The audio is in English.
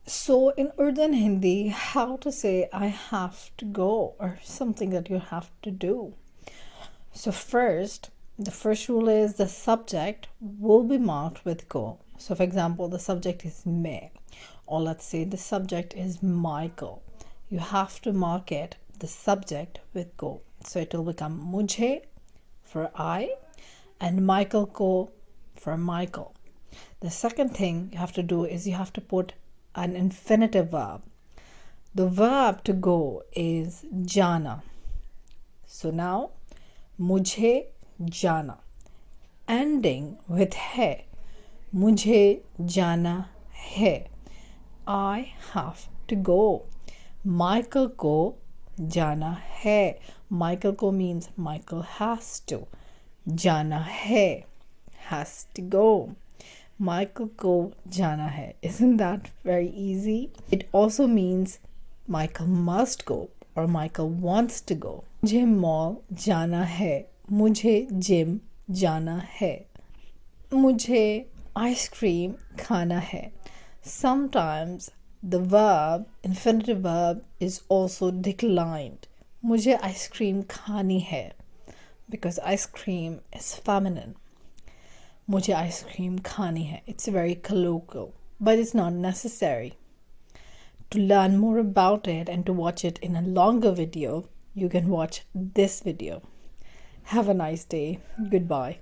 So in Urdu and Hindi, how to say I have to go or something that you have to do. So the first rule is the subject will be marked with go. So for example, the subject is me, or let's say the subject is Michael. You have to mark it, the subject, with go. So it will become mujhe for I and Michael ko for Michael. The second thing you have to do is you have to put an infinitive verb. The verb to go is jana. So now, mujhe jana. Ending with hai. Mujhe jana hai. I have to go. Michael ko jana hai. Michael ko means Michael has to. Jana hai. Has to go. Michael ko jana hai. Isn't that very easy? It also means Michael must go or Michael wants to go. मुझे mall जाना है. मुझे gym जाना है. मुझे ice cream खाना है. Sometimes the verb, infinitive verb, is also declined. मुझे आइसक्रीम खानी है because ice cream is feminine. मुझे आइसक्रीम खानी है. It's very colloquial, but it's not necessary. To learn more about it and to watch it in a longer video, you can watch this video. Have a nice day. Goodbye.